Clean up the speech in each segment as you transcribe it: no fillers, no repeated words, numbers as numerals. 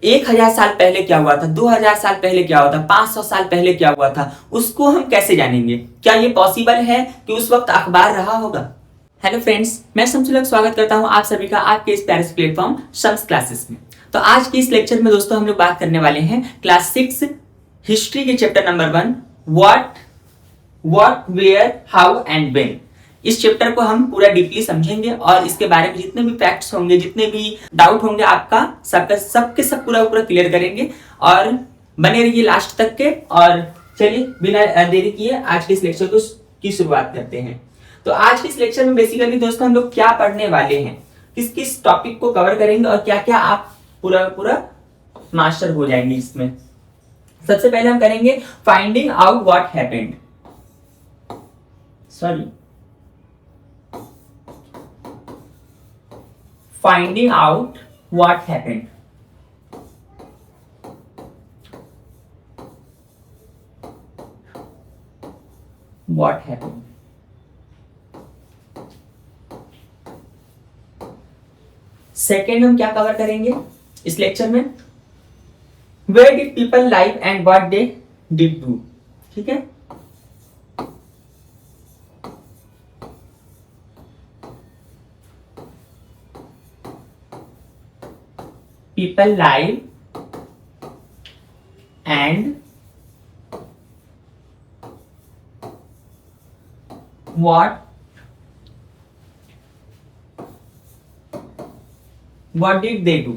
1000 साल पहले क्या हुआ था, 2000 साल पहले क्या हुआ था, 500 साल पहले क्या हुआ था, उसको हम कैसे जानेंगे? क्या ये पॉसिबल है कि उस वक्त अखबार रहा होगा? हेलो फ्रेंड्स, मैं शमसुल स्वागत करता हूं आप सभी का आपके इस प्यारे प्लेटफॉर्म शम्स क्लासेस में। तो आज की इस लेक्चर में दोस्तों हम लोग बात करने वाले हैं क्लास 6 हिस्ट्री के chapter number 1 what where how and when. इस चैप्टर को हम पूरा डीपली समझेंगे और इसके बारे में जितने भी फैक्ट्स होंगे, जितने भी डाउट होंगे, आपका सब पूरा क्लियर करेंगे और बने रहिए लास्ट तक के। और चलिए बिना देरी किए आज के इस लेक्चर की शुरुआत करते हैं। तो आज के इस लेक्चर में बेसिकली दोस्तों हम लोग क्या पढ़ने वाले हैं, किस किस टॉपिक को कवर करेंगे और क्या क्या आप पूरा मास्टर हो जाएंगे इसमें। सबसे पहले हम करेंगे finding out what happened. Finding out what happened. What happened? Second हम क्या कवर करेंगे इस लेक्चर में? Where did people live and what they did do? ठीक है। People live and what did they do?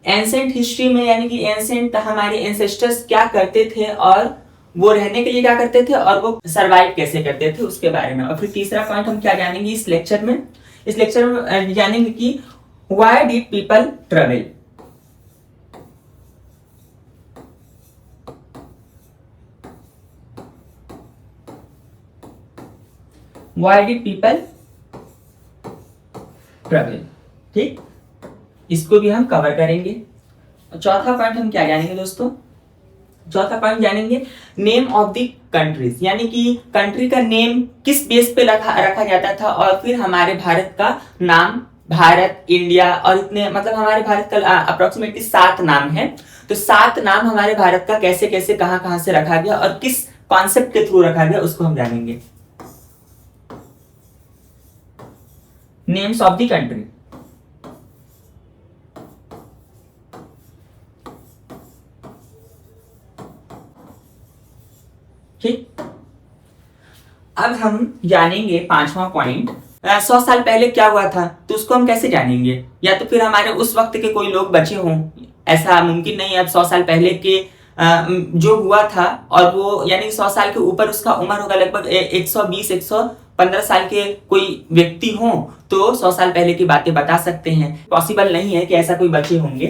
Ancient history में यानी कि एंसेंट हमारे एंसेस्टर्स क्या करते थे और वो रहने के लिए क्या करते थे और वो सरवाइव कैसे करते थे उसके बारे में। और फिर तीसरा पॉइंट हम क्या जानेंगे इस लेक्चर में? इस लेक्चर में जानेंगे कि why did people travel. Why did people travel, ठीक, इसको भी हम कवर करेंगे। और चौथा पॉइंट हम क्या जानेंगे दोस्तों? चौथा पॉइंट जानेंगे नेम ऑफ द कंट्रीज, यानी कि कंट्री का नेम किस बेस पे रखा जाता था और फिर हमारे भारत का नाम, भारत, इंडिया और इतने मतलब हमारे भारत का अप्रोक्सीमेटली 7 नाम है। तो 7 नाम हमारे भारत का कैसे कैसे कहां से रखा गया और किस कॉन्सेप्ट के थ्रू रखा गया उसको हम जानेंगे। नेम्स ऑफ द कंट्री, ठीक। अब हम जानेंगे 5वां पॉइंट, 100 साल पहले क्या हुआ था, तो उसको हम कैसे जानेंगे? या तो फिर हमारे उस वक्त के कोई लोग बचे हों, ऐसा मुमकिन नहीं है। अब 100 साल पहले के जो हुआ था और वो यानी 100 साल के ऊपर उसका उम्र होगा लगभग 120-115 साल के कोई व्यक्ति हो तो 100 साल पहले की बातें बता सकते हैं। पॉसिबल नहीं है कि ऐसा कोई बचे होंगे,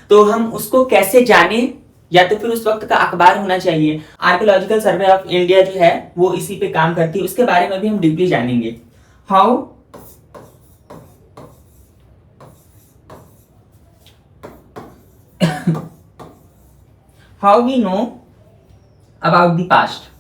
तो हम उसको कैसे जाने? या तो फिर उस वक्त का अखबार होना चाहिए। आर्कियोलॉजिकल सर्वे ऑफ इंडिया जो है वो इसी पे काम करती है, उसके बारे में भी हम डीपली जानेंगे। How we know about the past.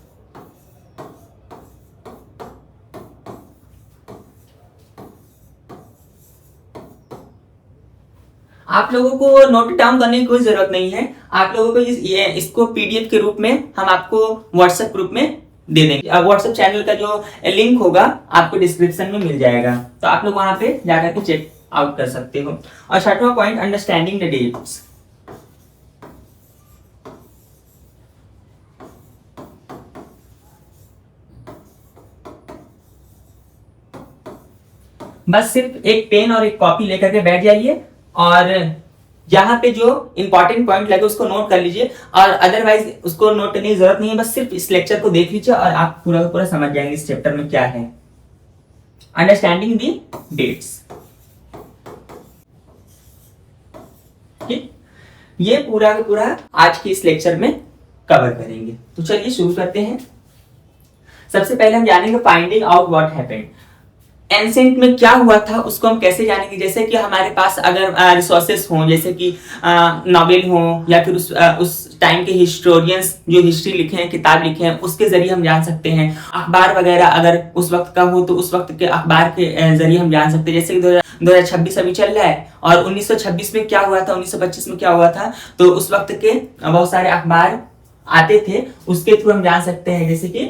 आप लोगों को नोट डाउन करने की कोई जरूरत नहीं है। आप लोगों को इसको पीडीएफ के रूप में हम आपको व्हाट्सएप ग्रुप में दे देंगे। व्हाट्सएप चैनल का जो लिंक होगा आपको डिस्क्रिप्शन में मिल जाएगा, तो आप लोग वहां पे जाकर के चेक आउट कर सकते हो। और 6वां पॉइंट अंडरस्टैंडिंग द डेट्स। बस सिर्फ एक पेन और एक कॉपी लेकर के बैठ जाइए और यहाँ पे जो इंपॉर्टेंट पॉइंट लगे उसको नोट कर लीजिए और अदरवाइज उसको नोट करने की जरूरत नहीं है। बस सिर्फ इस लेक्चर को देख लीजिए और आप पूरा समझ जाएंगे इस चैप्टर में क्या है। अंडरस्टैंडिंग दी डेट्स, ठीक, ये पूरा आज के इस लेक्चर में कवर करेंगे। तो चलिए शुरू करते हैं। सबसे पहले हम जानेंगे finding out what happened. Ancient में क्या हुआ था उसको हम कैसे जानेंगे? जैसे कि हमारे पास अगर रिसोर्सेस हों, जैसे कि नॉवेल हो या फिर उस टाइम के हिस्टोरियंस जो हिस्ट्री लिखे हैं, किताब लिखे हैं, उसके जरिए हम जान सकते हैं। अखबार वगैरह अगर उस वक्त का हो तो उस वक्त के अखबार के जरिए हम जान सकते हैं। जैसे कि 2026 अभी चल रहा है और 1926 में क्या हुआ था, 1925 में क्या हुआ था, तो उस वक्त के बहुत सारे अखबार आते थे, उसके थ्रू हम जान सकते हैं। जैसे कि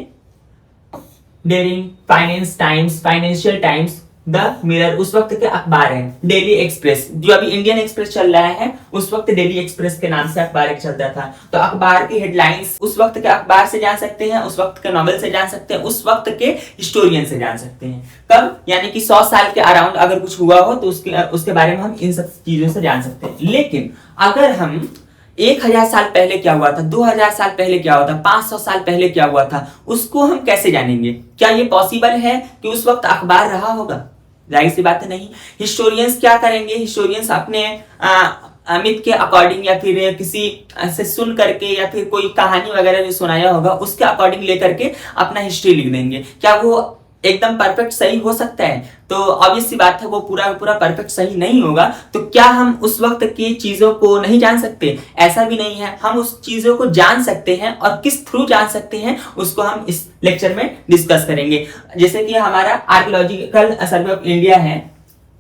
डेयरिंग, Finance Times, Financial Times, The Mirror उस वक्त के अखबार हैं। डेली एक्सप्रेस जो अभी इंडियन एक्सप्रेस चल रहा है, उस वक्त डेली एक्सप्रेस के नाम से अखबार एक चलता था। तो अखबार की हेडलाइंस उस वक्त के अखबार से जान सकते हैं, उस वक्त के नॉवेल से जान सकते हैं, उस वक्त के हिस्टोरियन से जान सकते हैं। कब? यानी कि 100 साल के अराउंड अगर कुछ हुआ हो तो उसके बारे में हम इन सब चीजों से जान सकते हैं। लेकिन अगर हम 1000 साल पहले क्या हुआ था, 2000 साल पहले क्या हुआ था, 500 साल पहले क्या हुआ था, उसको हम कैसे जानेंगे? क्या ये पॉसिबल है कि उस वक्त अखबार रहा होगा? जाहिर सी बात है नहीं। हिस्टोरियंस क्या करेंगे? हिस्टोरियंस अपने मिथ के अकॉर्डिंग या फिर किसी से सुन करके या फिर कोई कहानी वगैरह जो सुनाया होगा उसके अकॉर्डिंग लेकर के अपना हिस्ट्री लिख देंगे। क्या वो एकदम परफेक्ट सही हो सकता है? तो ऑब्वियस सी बात है वो पूरा परफेक्ट सही नहीं होगा। तो क्या हम उस वक्त की चीजों को नहीं जान सकते? ऐसा भी नहीं है, हम उस चीजों को जान सकते हैं और किस थ्रू जान सकते हैं उसको हम इस लेक्चर में डिस्कस करेंगे। जैसे कि हमारा आर्कियोलॉजिकल सर्वे ऑफ इंडिया है,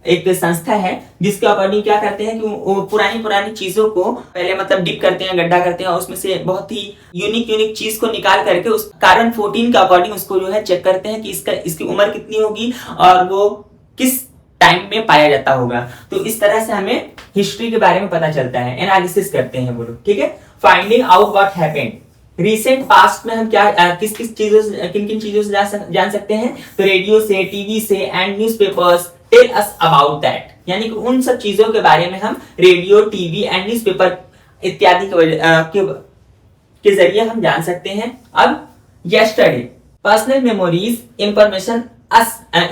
एक संस्था है जिसके अकॉर्डिंग क्या करते हैं कि वो पुरानी चीजों को पहले मतलब डिप करते हैं, गड्ढा करते हैं और उसमें से बहुत ही यूनिक चीज को निकाल करके उस कार्बन 14 के अकॉर्डिंग उसको जो है चेक करते हैं कि इसकी उम्र कितनी होगी और वो किस टाइम में पाया जाता होगा। तो इस तरह से हमें हिस्ट्री के बारे में पता चलता है, एनालिसिस करते हैं वो लोग। ठीक है, finding out what happened recent past में हम क्या किन किन चीजों से जान सकते हैं? तो रेडियो से, टीवी से and newspapers tell us about that, यानी कि उन सब चीजों के बारे में हम रेडियो, टीवी एंड न्यूज़पेपर इत्यादि के जरिए हम जान सकते हैं। अब yesterday personal memories information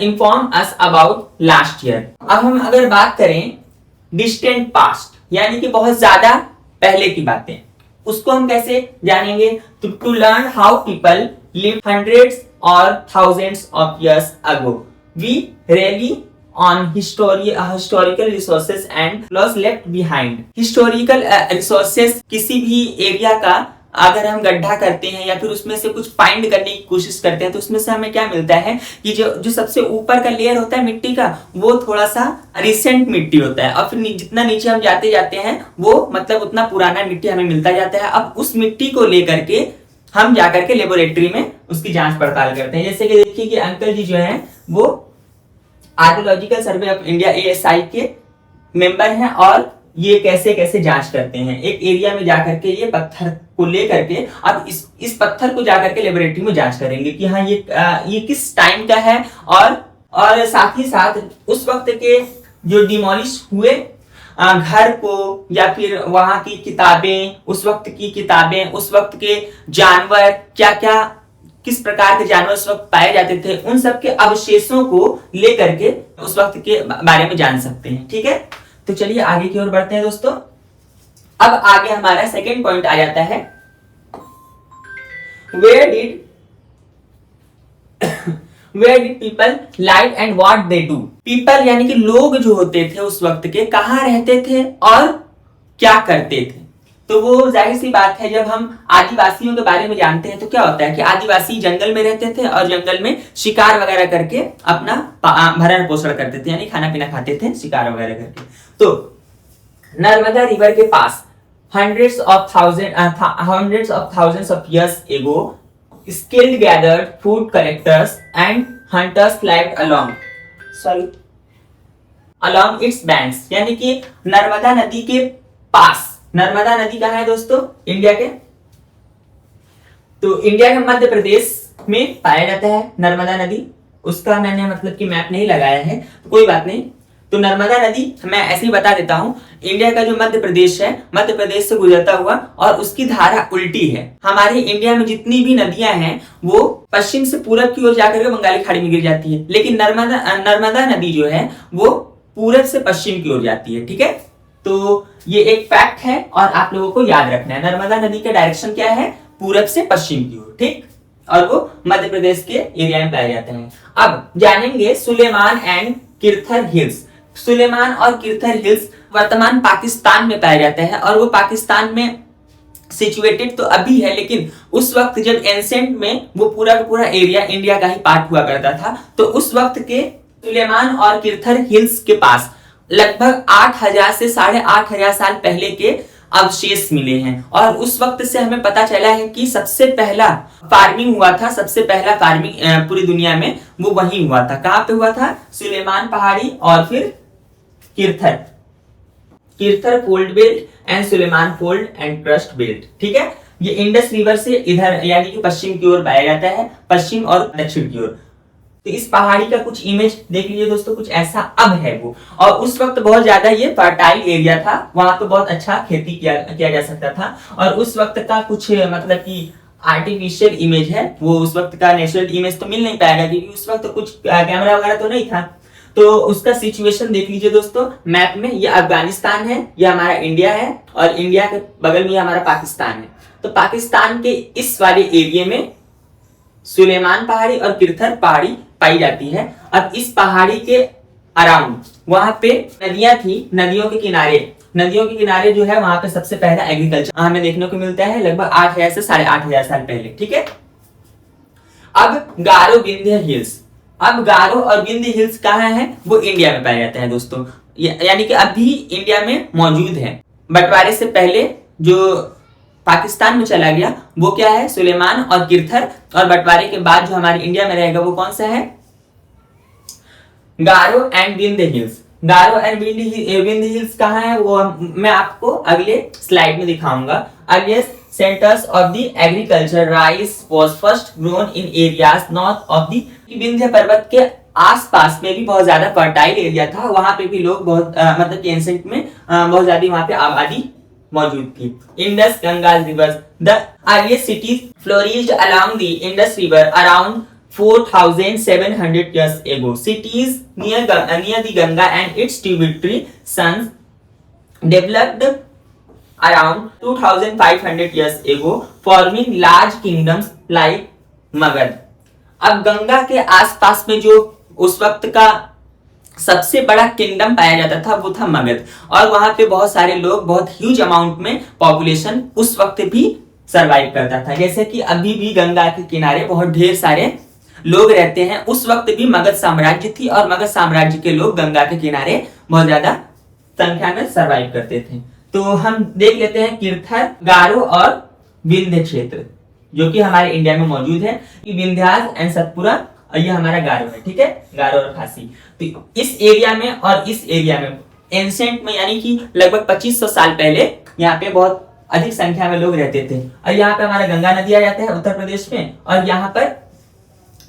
inform us about last year. अब हम अगर बात करें डिस्टेंट पास्ट यानी कि बहुत ज्यादा पहले की बातें, उसको हम कैसे जानेंगे? To learn how people live hundreds और thousands of years ago we really on historical resources and laws left behind। historical resources किसी भी एरिया का अगर हम गड्ढा करते हैं या फिर उसमें से कुछ फाइंड करने की कोशिश करते हैं तो उसमें से हमें क्या मिलता है कि जो सबसे ऊपर का लेयर होता है मिट्टी का, वो थोड़ा सा रिसेंट मिट्टी होता है और फिर जितना नीचे हम जाते हैं वो मतलब उतना पुराना मिट्टी हमें मिलता जाता है। अब उस मिट्टी को लेकर के हम जाकर के लेबोरेटरी में उसकी जांच पड़ताल करते हैं। जैसे कि देखिए कि अंकल जी जो है वो archaeological survey of India ASI के मेंबर हैं और ये कैसे जांच करते हैं। एक एरिया में जाकर के ये पत्थर को लेकर के अब इस पत्थर को जाकर के लेबोरेटरी में जांच करेंगे कि हाँ ये किस टाइम का है और साथ ही साथ उस वक्त के जो डिमोलिश हुए घर को या फिर वहां की किताबें, उस वक्त की किताबें, उस वक्त के जानवर, क्या किस प्रकार के जानवर उस वक्त पाए जाते थे, उन सब के अवशेषों को लेकर के उस वक्त के बारे में जान सकते हैं। ठीक है, तो चलिए आगे की ओर बढ़ते हैं दोस्तों। अब आगे हमारा सेकेंड पॉइंट आ जाता है, where did people live and what they do. People यानी कि लोग जो होते थे उस वक्त के कहाँ रहते थे और क्या करते थे। तो वो जाहिर सी बात है जब हम आदिवासियों के बारे में जानते हैं तो क्या होता है कि आदिवासी जंगल में रहते थे और जंगल में शिकार वगैरह करके अपना भरण पोषण करते थे, यानी खाना पीना खाते थे शिकार वगैरह करके। तो नर्मदा रिवर के पास hundreds of thousands of years ago skilled gathered food collectors and hunters lived along its banks। यानी कि नर्मदा नदी के पास, नर्मदा नदी कहाँ है दोस्तों? इंडिया के, तो इंडिया के मध्य प्रदेश में पाया जाता है नर्मदा नदी। उसका मैंने मतलब कि मैप नहीं लगाया है, तो कोई बात नहीं। तो नर्मदा नदी मैं ऐसे ही बता देता हूँ, इंडिया का जो मध्य प्रदेश है, मध्य प्रदेश से गुजरता हुआ और उसकी धारा उल्टी है। हमारे इंडिया में जितनी भी नदियां हैं वो पश्चिम से पूरब की ओर जाकर के बंगाली खाड़ी में गिर जाती है, लेकिन नर्मदा नदी जो है वो पूरब से पश्चिम की ओर जाती है। ठीक है, तो ये एक फैक्ट है और आप लोगों को याद रखना है। नर्मदा नदी का डायरेक्शन क्या है? पूरब से पश्चिम की ओर। ठीक, और वो मध्य प्रदेश के एरिया में पाए जाते हैं। अब जानेंगे सुलेमान एंड किरथर हिल्स। सुलेमान और किरथर हिल्स वर्तमान पाकिस्तान में पाया जाता है और वो पाकिस्तान में सिचुएटेड तो अभी है, लेकिन उस वक्त जब एंसेंट में वो पूरा का पूरा एरिया इंडिया का ही पार्ट हुआ करता था, तो उस वक्त के सुलेमान और किरथर हिल्स के पास लगभग 8000 से 8500 साल पहले के अवशेष मिले हैं। और उस वक्त से हमें पता चला है कि सबसे पहला फार्मिंग हुआ था, सबसे पहला फार्मिंग पूरी दुनिया में वो वहीं हुआ था। कहां पे हुआ था? सुलेमान पहाड़ी और फिर Kirthar fold belt and Sulaiman fold and crust belt. ठीक है, ये इंडस रिवर से इधर यानी कि पश्चिम की ओर पाया जाता है, पश्चिम और दक्षिण की ओर। तो इस पहाड़ी का कुछ इमेज देख लीजिए दोस्तों, कुछ ऐसा अब है वो। और उस वक्त बहुत ज्यादा ये फर्टाइल एरिया था, वहां पे बहुत अच्छा खेती किया जा सकता था। और उस वक्त का कुछ मतलब कि आर्टिफिशियल इमेज है वो, उस वक्त का नेचुरल इमेज तो मिल नहीं पाएगा क्योंकि उस वक्त तो कुछ कैमरा वगैरह तो नहीं था। तो उसका सिचुएशन देख लीजिए दोस्तों मैप में, ये अफगानिस्तान है, ये हमारा इंडिया है, और इंडिया के बगल में हमारा पाकिस्तान है। तो पाकिस्तान के इस वाले एरिया में सुलेमान पहाड़ी और किरथर पहाड़ी पाई जाती है। अब इस पहाड़ी के अराउंड वहां पे नदियां थी, नदियों के किनारे जो है वहां पे सबसे पहला एग्रीकल्चर हमें देखने को मिलता है लगभग 8000 से 8500 साल पहले। ठीक है, अब गारो विंध्य हिल्स, अब गारो और विंध्य हिल्स कहाँ है? वो इंडिया में पाया जाता है दोस्तों, यानी कि अभी इंडिया में मौजूद है। बंटवारे से पहले जो पाकिस्तान में चला गया वो क्या है? सुलेमान और किरथर, और बंटवारे के बाद जो हमारे इंडिया में रहेगा वो कौन सा है? Garo and Vindhya hills. Garo and Vindhya hills कहाँ है वो मैं आपको अगले स्लाइड में दिखाऊंगा। Earliest centres of the agriculture rice was first grown in areas north of the Vindhya पर्वत के आसपास में भी बहुत ज्यादा फर्टाइल एरिया था, वहां पे भी लोग बहुत मतलब एंसेंट में बहुत ज्यादा वहां पे आबादी मौजूद थी। Indus Ganga reverse, the earliest cities flourished along the Indus river around 4700 years ago. Cities near the Ganga and its tributary sons developed around 2500 years ago, forming large kingdoms like Magadh. अब गंगा के आसपास में जो उस वक्त का सबसे बड़ा किंगडम पाया जाता था वो था मगध, और वहां पे बहुत सारे लोग, बहुत ह्यूज अमाउंट में पॉपुलेशन उस वक्त भी सरवाइव करता था। जैसे कि अभी भी गंगा के किनारे बहुत ढेर सारे लोग रहते हैं, उस वक्त भी मगध साम्राज्य थी और मगध साम्राज्य के लोग गंगा के किनारे बहुत ज्यादा संख्या में सरवाइव करते थे। तो हम देख लेते हैं किरथर, गारो और विंध्य क्षेत्र जो कि हमारे इंडिया में मौजूद है। विंध्यास एंड सतपुरा, और ये हमारा गारो है। ठीक है, गारो और खासी। तो इस एरिया में और इस एरिया में एंसेंट में यानी कि लगभग 2500 साल पहले यहाँ पे बहुत अधिक संख्या में लोग रहते थे। और यहाँ पे हमारा गंगा नदी आ जाता है उत्तर प्रदेश में, और यहाँ पर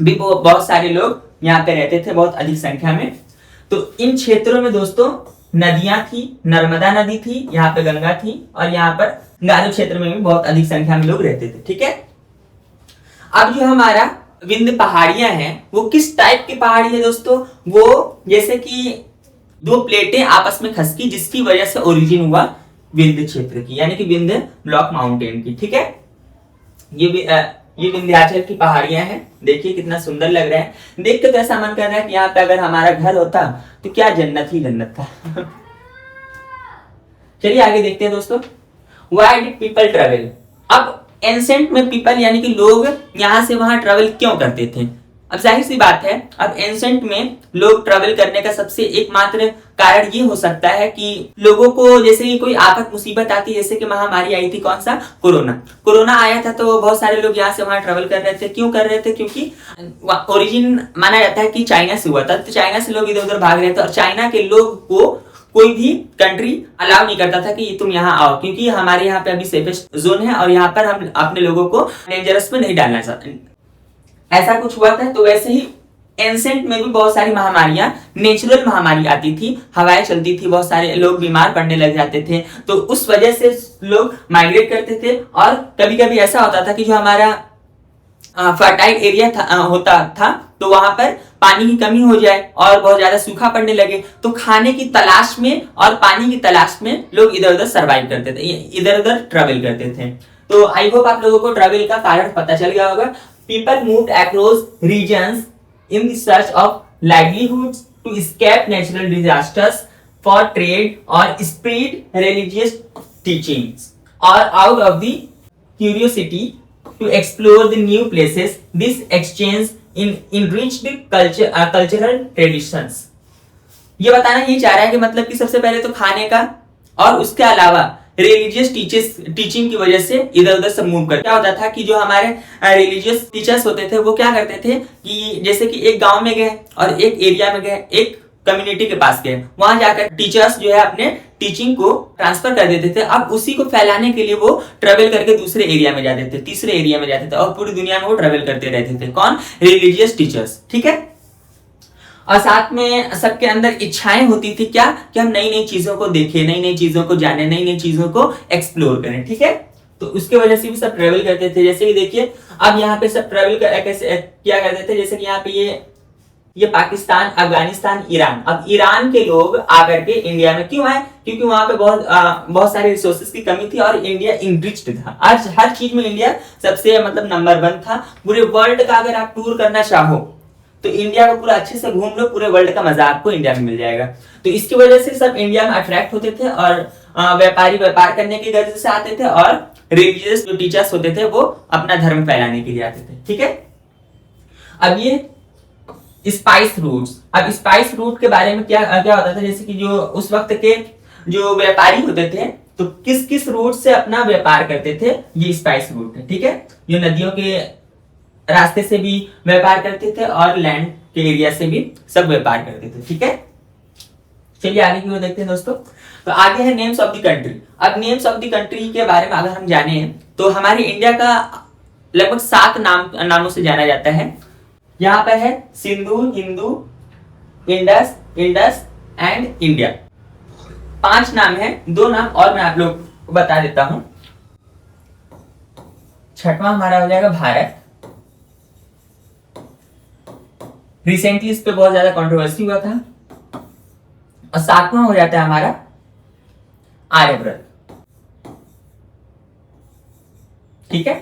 भी बहुत सारे लोग यहाँ पे रहते थे बहुत अधिक संख्या में। तो इन क्षेत्रों में दोस्तों नदियां थी, नर्मदा नदी थी, यहाँ पे गंगा थी, और यहाँ पर गारो क्षेत्र में भी बहुत अधिक संख्या में लोग रहते थे। ठीक है, अब जो हमारा विंध्य पहाड़ियां हैं वो किस टाइप की पहाड़ी है दोस्तों? वो जैसे कि दो प्लेटें आपस में खसकी, जिसकी वजह से ओरिजिन हुआ विंध्य क्षेत्र की, यानी कि विंध्य ब्लॉक माउंटेन की। ठीक है, ये विंध्याचल की पहाड़ियां हैं। देखिए कितना सुंदर लग रहा है, देख के तो ऐसा मन कर रहा है कि यहाँ पे अगर हमारा घर होता तो क्या जन्नत ही जन्नत था। चलिए आगे देखते हैं दोस्तों। Why did people travel? अब एंसेंट में पीपल यानी कि लोग यहाँ से वहां ट्रेवल क्यों करते थे? अब जाहिर सी बात है, अब एंसेंट में लोग ट्रेवल करने का सबसे एकमात्र कारण ये हो सकता है कि लोगों को जैसे कि कोई आफत मुसीबत आती है, जैसे कि महामारी आई थी, कौन सा? कोरोना आया था, तो बहुत सारे लोग यहाँ से वहां ट्रेवल कर रहे थे। क्यों कर रहे थे? क्योंकि ओरिजिन माना जाता है कि चाइना से हुआ था, तो चाइना से लोग इधर उधर भाग रहे थे, और चाइना के लोग को कोई भी कंट्री अलाउ नहीं करता था कि तुम यहाँ आओ, क्योंकि हमारे यहाँ पे अभी सेफेस्ट जोन है और यहाँ पर हम अपने लोगों को डेंजरस में नहीं डालना चाहते। ऐसा कुछ हुआ था। तो वैसे ही एंसेंट में भी बहुत सारी महामारियां, नेचुरल महामारी आती थी, हवाएं चलती थी, बहुत सारे लोग बीमार पड़ने लग जाते थे, तो उस वजह से लोग माइग्रेट करते थे। और कभी कभी ऐसा होता था कि जो हमारा फर्टाइल एरिया होता था तो वहां पर पानी की कमी हो जाए और बहुत ज्यादा सूखा पड़ने लगे, तो खाने की तलाश में और पानी की तलाश में लोग इधर उधर सर्वाइव करते थे, इधर उधर ट्रेवल करते थे। तो आई होप आप लोगों को ट्रेवल का कारण पता चल गया होगा। People moved across regions in the search of livelihoods to escape natural disasters, for trade or spread religious teachings, or out of the curiosity to explore the new places. This exchange enriched cultural traditions. ये बताना ये चाह रहा है कि मतलब कि सबसे पहले तो खाने का और उसके अलावा रिलीजियस टीचिंग की वजह से इधर उधर सब मूव कर क्या होता था कि जो हमारे रिलीजियस टीचर्स होते थे वो क्या करते थे कि जैसे कि एक गांव में गए और एक एरिया में गए, एक कम्युनिटी के पास गए, वहां जाकर टीचर्स जो है अपने टीचिंग को ट्रांसफर कर देते थे। अब उसी को फैलाने के लिए वो ट्रेवल करके दूसरे एरिया में जाते थे, तीसरे एरिया में जाते थे और पूरी दुनिया में वो ट्रेवल करते रहते थे। कौन? Religious teachers. ठीक है। और साथ में सबके अंदर इच्छाएं होती थी क्या कि हम नई नई चीजों को देखें, नई नई चीजों को जाने, नई नई चीजों को एक्सप्लोर करें। ठीक है। तो उसके वजह से भी सब ट्रेवल करते थे। जैसे कि देखिए अब यहाँ पे सब ट्रेवल कैसे क्या करते थे, जैसे कि यहाँ पे ये पाकिस्तान, अफगानिस्तान, ईरान। अब ईरान के लोग आकर के इंडिया में क्यों आए? क्योंकि वहां पे बहुत सारे रिसोर्सेज की कमी थी और इंडिया इनरिच्ड था। आज हर चीज में इंडिया सबसे मतलब नंबर 1 था। पूरे वर्ल्ड का अगर आप टूर करना चाहो तो इंडिया को पूरा अच्छे से घूम लो, पूरे वर्ल्ड का मजा आपको इंडिया में मिल जाएगा। तो इसकी वजह से सब इंडिया में अट्रैक्ट होते थे और व्यापारी व्यापार करने की गर्ज से आते थे और रिलीजियस जो टीचर्स होते थे वो अपना धर्म फैलाने के लिए आते थे। ठीक है। अब ये स्पाइस रूट्स। अब स्पाइस रूट के बारे में क्या होता था, जैसे कि जो उस वक्त के जो व्यापारी होते थे तो किस किस रूट से अपना व्यापार करते थे, ये स्पाइस रूट है। ठीक है। जो नदियों के रास्ते से भी व्यापार करते थे और लैंड के एरिया से भी सब व्यापार करते थे। ठीक है। चलिए आगे की ओर देखते हैं दोस्तों। तो आगे है नेम्स ऑफ द कंट्री। अब नेम्स ऑफ द कंट्री के बारे में अगर हम जाने तो हमारे इंडिया का लगभग 7 नामों से जाना जाता है। यहाँ पर है Sindhu, Hindu, Indus and India. 5 नाम है। 2 नाम और मैं आप लोग को बता देता हूं। छठवां हमारा हो जाएगा भारत। रिसेंटली इस पे बहुत ज्यादा कंट्रोवर्सी हुआ था। और 7वां हो जाता है हमारा आर्यव्रत। ठीक है।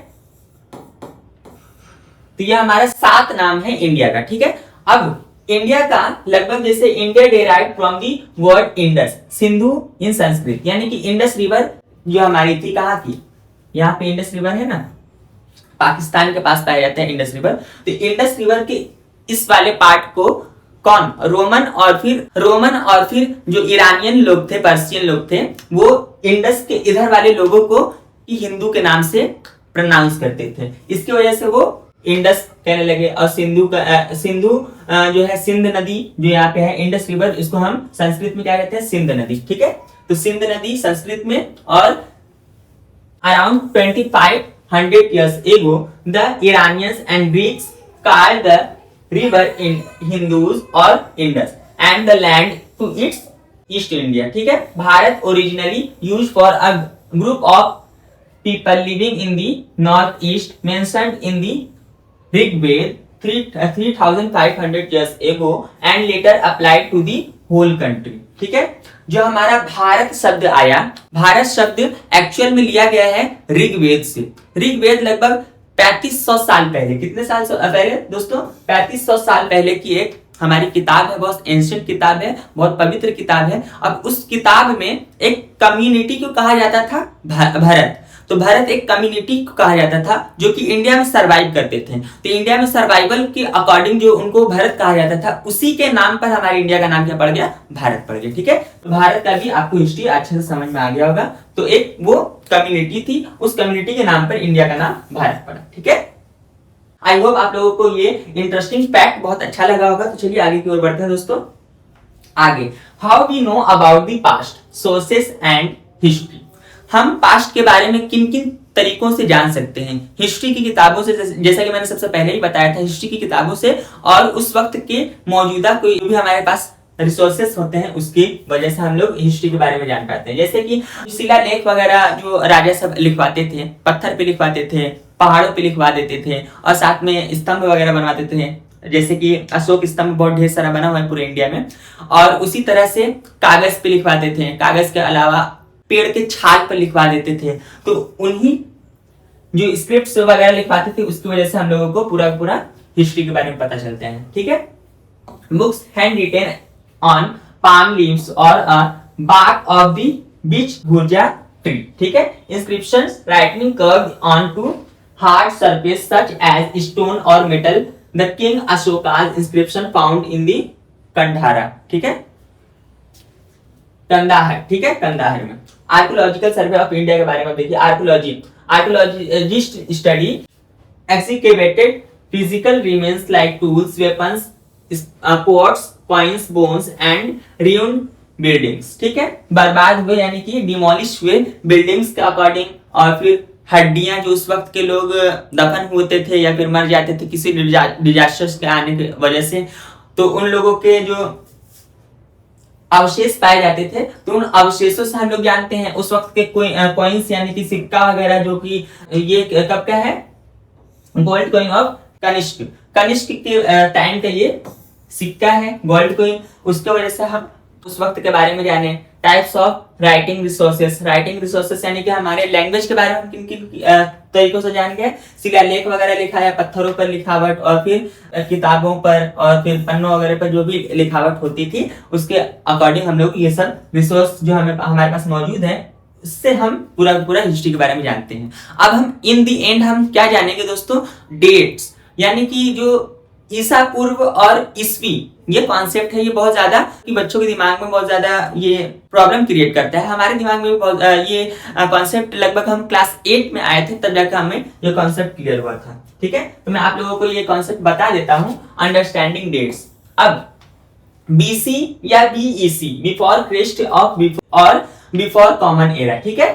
तो ये हमारा 7 नाम है इंडिया का। ठीक है। अब इंडिया का लगभग जैसे India derived from the word Indus, Sindhu in Sanskrit, यानी कि इंडस रिवर जो हमारी थी कहाँ की, यहाँ पे इंडस रिवर है ना, पाकिस्तान के पास पाया जाता है इंडस रिवर। तो इंडस रिवर के इस वाले पार्ट को कौन? रोमन और फिर जो ईरानियन लोग थे, पर्शियन लोग थे, वो इंडस के इधर वाले लोगों को हिंदू के नाम से प्रोनाउंस करते थे। इसकी वजह से वो इंडस कहने लगे। और सिंधु जो है सिंध नदी जो यहाँ पे है, इंडस रिवर, इसको हम संस्कृत में क्या कहते हैं? सिंध नदी। ठीक है। तो सिंध नदी संस्कृत में। और around 2500 years ago the Iranians and Greeks called the river in Hindus or Indus and the land to its East India। ठीक है। Bharat originally used for a group of people living in the northeast mentioned in the Rigved 3500 years ago and later applied to the whole country। ठीक है। जो हमारा भारत शब्द आया, भारत शब्द actual में लिया गया है ऋग्वेद से। ऋग्वेद लगभग 3500 साल पहले, कितने साल पहले दोस्तों? 3500 साल पहले की एक हमारी किताब है, बहुत एंशिएंट किताब है, बहुत पवित्र किताब है। अब उस किताब में एक कम्युनिटी को कहा जाता था भरत। तो भारत एक कम्युनिटी को कहा जाता था जो कि इंडिया में सरवाइव करते थे। तो इंडिया में सर्वाइवल के अकॉर्डिंग जो उनको भारत कहा जाता था, उसी के नाम पर हमारे इंडिया का नाम क्या पड़ गया? भारत पड़ गया। ठीक है। तो भारत का भी आपको हिस्ट्री अच्छे से समझ में आ गया होगा। तो एक वो कम्युनिटी थी, उस कम्युनिटी के नाम पर इंडिया का नाम भारत पड़ा। ठीक है। आई होप आप लोगों को ये इंटरेस्टिंग फैक्ट बहुत अच्छा लगा होगा। तो चलिए आगे की ओर बढ़ते हैं दोस्तों। आगे, how we know about the past, sources and history. हम पास्ट के बारे में किन किन तरीकों से जान सकते हैं? हिस्ट्री की किताबों से, जैसा कि मैंने सबसे पहले ही बताया था, हिस्ट्री की किताबों से और उस वक्त के मौजूदा कोई भी हमारे पास रिसोर्सेस होते हैं उसकी वजह से हम लोग हिस्ट्री के बारे में जान पाते हैं। जैसे कि शिलालेख वगैरह जो राजा सब लिखवाते थे, पत्थर पे लिखवाते थे, पहाड़ों पे लिखवा देते थे और साथ में स्तंभ वगैरह बनवाते थे। जैसे कि अशोक स्तंभ बहुत ढेर सारा बना हुआ है पूरे इंडिया में। और उसी तरह से कागज पे लिखवाते थे, कागज के अलावा पेड़ के छाल पर लिखवा देते थे। तो उन्हीं जो स्क्रिप्ट्स वगैरह लिखवाते थे उसकी वजह से हम लोगों को पूरा हिस्ट्री के बारे में पता चलता है। ठीक है। Books hand written on palm leaves or a bark of the beech gurja tree, ठीक है। Inscription writing curve on to hard surface such as stone और metal, the king Ashoka's inscription found in the Kandhara, ठीक है, कंदाहार, ठीक है, कंदाहार में। Archaeological survey of India के बारे में देखिए। Archaeologist study excavated physical remains like tools, weapons, pots, coins, bones and ruined buildings, ठीक है। बर्बाद हुए यानी कि डिमोलिश हुए बिल्डिंग्स के अकॉर्डिंग, और फिर हड्डियां जो उस वक्त के लोग दफन होते थे या फिर मर जाते थे किसी डिजास्टर्स के आने की वजह से, तो उन लोगों के जो अवशेष पाए जाते थे, तो उन अवशेषों से हम लोग जानते हैं उस वक्त के कॉइन्स यानी कि सिक्का वगैरह, जो कि ये कब का है, gold coin of Kanishka, Kanishka के टाइम का ये सिक्का है, गोल्ड कॉइन। उसके वजह से हम उस वक्त के बारे में जाने। Types of writing resources, writing resources यानी कि हमारे लैंग्वेज के बारे में किन किन तरीकों से जान गए। शिलालेख वगैरह लिखा है, पत्थरों पर लिखावट, और फिर किताबों पर और फिर पन्नों वगैरह पर जो भी लिखावट होती थी उसके अकॉर्डिंग हम लोग ये सब रिसोर्स जो हमारे पास मौजूद है, इससे हम पूरा हिस्ट्री के बारे में जानते हैं। अब हम इन दी एंड हम क्या जानेंगे दोस्तों, डेट्स, यानी कि जो ईसा पूर्व और ईस्वी ये कॉन्सेप्ट है, ये बहुत ज्यादा कि बच्चों के दिमाग में बहुत ज्यादा ये प्रॉब्लम क्रिएट करता है। हमारे दिमाग में भी बहुत ये कॉन्सेप्ट लगभग हम क्लास 8 में आए थे, तब जाकर हमें ये कॉन्सेप्ट क्लियर हुआ था, ठीक है। तो मैं आप लोगों को ये कॉन्सेप्ट बता देता हूं, अंडरस्टैंडिंग डेट्स। अब बीसी या बीईसी, बिफोर क्राइस्ट ऑफ और बिफोर कॉमन एरा, ठीक है।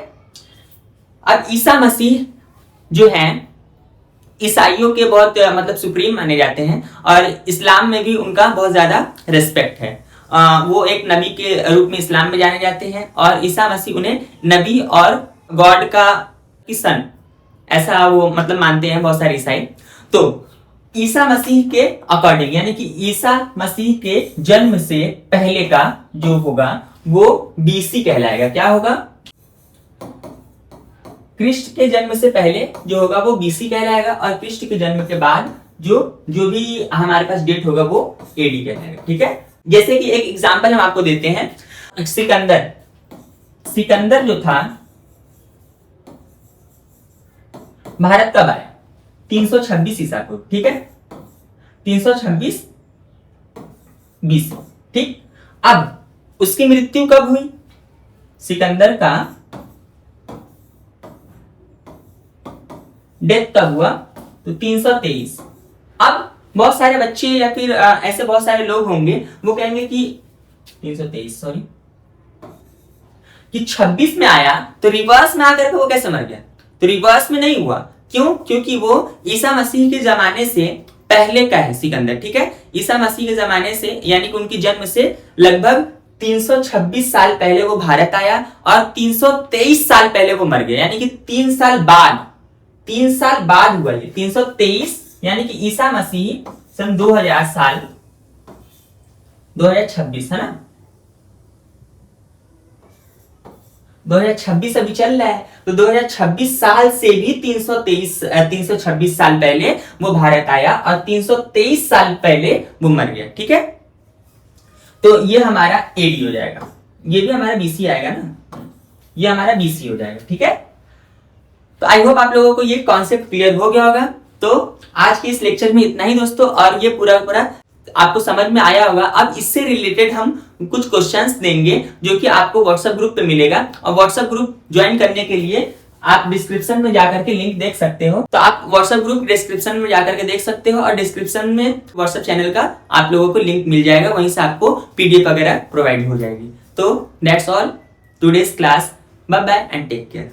अब ईसा मसीह जो है ईसाइयों के बहुत मतलब सुप्रीम माने जाते हैं, और इस्लाम में भी उनका बहुत ज्यादा रिस्पेक्ट है। वो एक नबी के रूप में इस्लाम में जाने जाते हैं, और ईसा मसीह उन्हें नबी और गॉड का सन ऐसा वो मतलब मानते हैं बहुत सारे ईसाई। तो ईसा मसीह के अकॉर्डिंग यानी कि ईसा मसीह के जन्म से पहले का जो होगा वो बीसी कहलाएगा। क्या होगा, क्रिस्ट के जन्म से पहले जो होगा वो बीसी कहलाएगा, और क्रिस्ट के जन्म के बाद जो भी हमारे पास डेट होगा वो एडी कहलाएगा, ठीक है। जैसे कि एक एग्जांपल हम आपको देते हैं, सिकंदर जो था भारत कब आया, 326 ईसा को, ठीक है, 326 बीसी, ठीक। अब उसकी मृत्यु कब हुई, सिकंदर का डेथ कब हुआ, तो 323। अब बहुत सारे बच्चे या फिर ऐसे बहुत सारे लोग होंगे वो कहेंगे कि 323 सॉरी कि 26 में आया तो रिवर्स में आकर के वो कैसे मर गया, तो रिवर्स में नहीं हुआ। क्यों, क्योंकि वो ईसा मसीह के जमाने से पहले का है सिकंदर, ठीक है। ईसा मसीह के जमाने से यानी कि उनकी जन्म से लगभग 326 साल पहले वो भारत आया, और 323 साल पहले वो मर गया, यानी कि 3 साल बाद हुआ ये 323, यानी कि ईसा मसीह सन 2000 साल 2026 है ना, 2026 अभी चल रहा है, तो 2026 साल से भी 326 साल पहले वो भारत आया, और 323 साल पहले वो मर गया, ठीक है। तो ये हमारा एडी हो जाएगा, ये भी हमारा बीसी आएगा ना, ये हमारा बीसी हो जाएगा, ठीक है। तो आई होप आप लोगों को ये कॉन्सेप्ट क्लियर हो गया होगा। तो आज के इस लेक्चर में इतना ही दोस्तों, और ये पूरा आपको समझ में आया होगा। अब इससे रिलेटेड हम कुछ क्वेश्चंस देंगे जो कि आपको व्हाट्सएप ग्रुप पे मिलेगा, और व्हाट्सएप ग्रुप ज्वाइन करने के लिए आप डिस्क्रिप्शन में जाकर के लिंक देख सकते हो। तो आप व्हाट्सएप ग्रुप डिस्क्रिप्शन में जाकर के देख सकते हो, और डिस्क्रिप्शन में व्हाट्सएप चैनल का आप लोगों को लिंक मिल जाएगा, वहीं से आपको पीडीएफ वगैरह प्रोवाइड हो जाएगी। तो that's all today's class, bye bye and take care.